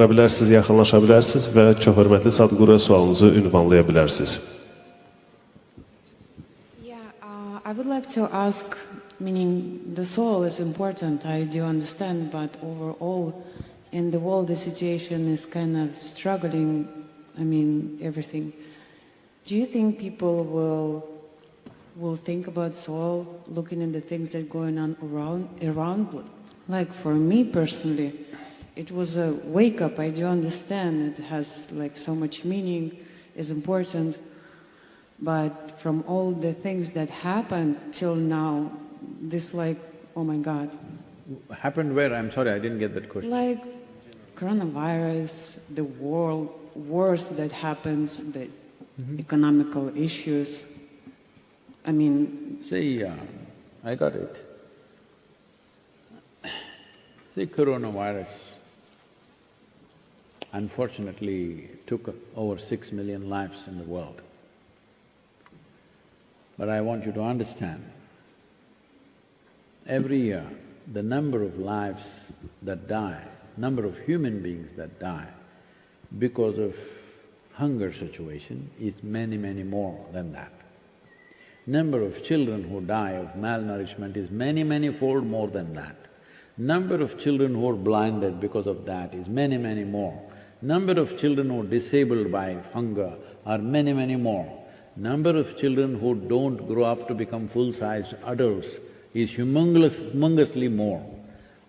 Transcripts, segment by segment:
bilərsiniz, yaxınlaşa bilərsiniz və çox hörmətli Sadğuruya sualınızı ünvanlaya bilərsiniz. I would like to ask, meaning the soul is important, I do understand, but overall in the world the situation is kind of struggling, everything. Do you think people will think about soul looking at the things that are going on around? Like for me personally, it was a wake-up. I do understand it has like so much meaning, is important, but from all the things that happened till now, this like, oh my God. Happened where? I'm sorry, I didn't get that question. Like coronavirus, the world wars that happens, the economical issues. See, I got it. See, coronavirus unfortunately took over 6 million lives in the world. But I want you to understand, every year the number of lives that die, number of human beings that die because of hunger situation is many, many more than that. Number of children who die of malnourishment is many, many fold more than that. Number of children who are blinded because of that is many, many more. Number of children who are disabled by hunger are many, many more. Number of children who don't grow up to become full-sized adults is humongously more.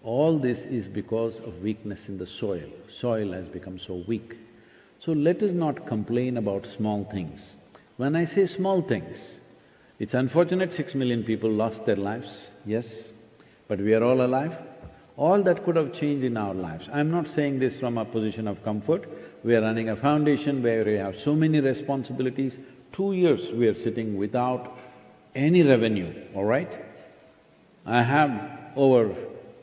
All this is because of weakness in the soil. Soil has become so weak. So let us not complain about small things. When I say small things, it's unfortunate 6 million people lost their lives, yes, but we are all alive. All that could have changed in our lives. I'm not saying this from a position of comfort. We are running a foundation where we have so many responsibilities. 2 years we are sitting without any revenue, all right? I have over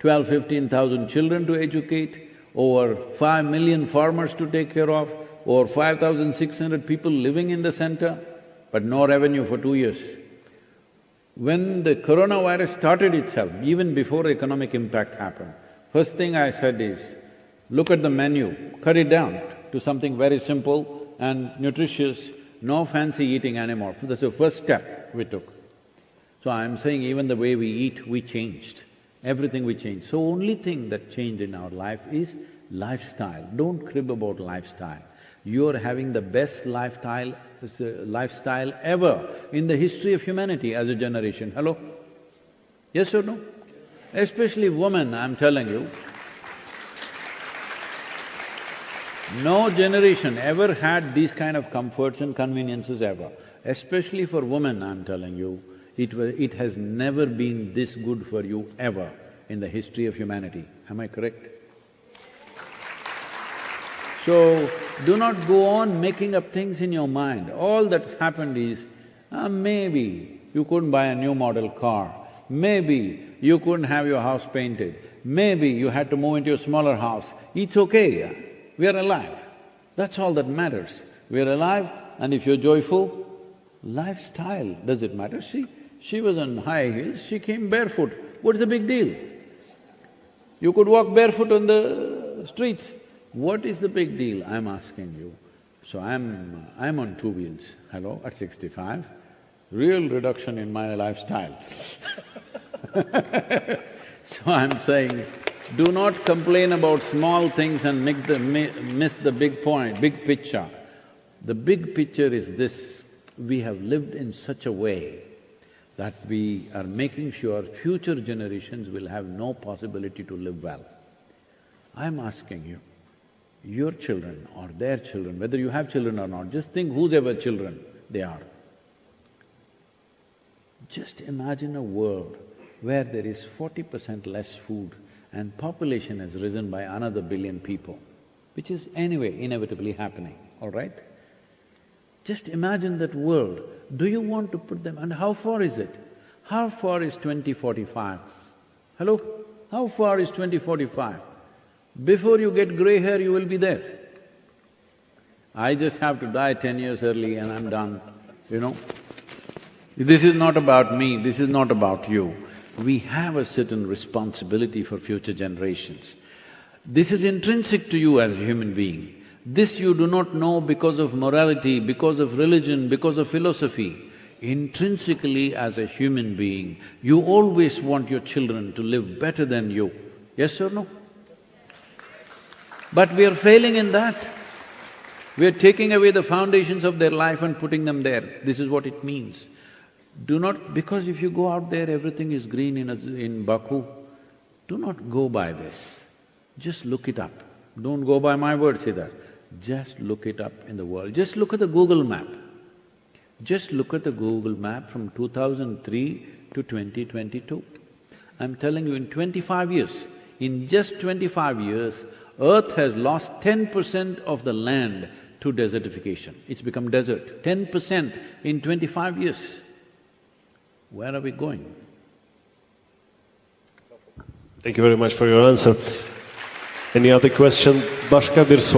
15,000 children to educate, over 5 million farmers to take care of, over 5,600 people living in the center, but no revenue for 2 years. When the coronavirus started itself, even before the economic impact happened, first thing I said is, look at the menu, cut it down to something very simple and nutritious, no fancy eating anymore. That's the first step we took. So I'm saying even the way we eat, we changed. Everything we changed. So only thing that changed in our life is lifestyle. Don't crib about lifestyle. You're having the best lifestyle ever in the history of humanity as a generation. Hello? Yes or no? Especially women, I'm telling you. No generation ever had these kind of comforts and conveniences ever. Especially for women, I'm telling you, it has never been this good for you ever in the history of humanity. Am I correct? So, do not go on making up things in your mind. All that's happened is, maybe you couldn't buy a new model car, maybe you couldn't have your house painted, maybe you had to move into a smaller house. It's okay, we are alive. That's all that matters. We are alive, and if you're joyful, lifestyle, does it matter? She was on high heels, she came barefoot. What's the big deal? You could walk barefoot on the streets. What is the big deal, I'm asking you? So I'm on 2 wheels, hello, at 65, real reduction in my lifestyle. So I'm saying, do not complain about small things and miss the big point, big picture. The big picture is this: we have lived in such a way that we are making sure future generations will have no possibility to live well. I'm asking you, your children or their children, whether you have children or not, just think whosever children they are. Just imagine a world where there is 40% less food and population has risen by another billion people, which is anyway inevitably happening, all right? Just imagine that world. Do you want to put them… and how far is it? How far is 2045? Hello? How far is 2045? Before you get grey hair, you will be there. I just have to die 10 years early and I'm done, you know. This is not about me, this is not about you. We have a certain responsibility for future generations. This is intrinsic to you as a human being. This you do not know because of morality, because of religion, because of philosophy. Intrinsically as a human being, you always want your children to live better than you. Yes or no? But we are failing in that. We are taking away the foundations of their life and putting them there. This is what it means. Do not… because if you go out there, everything is green in Baku, do not go by this. Just look it up. Don't go by my words either. Just look it up in the world. Just look at the Google map. Just look at the Google map from 2003 to 2022. I'm telling you, in 25 years, in just 25 years, Earth has lost 10% of the land to desertification. It's become desert, 10% in 25 years. Where are we going? Thank you very much for your answer. Any other question? Başka bir soru.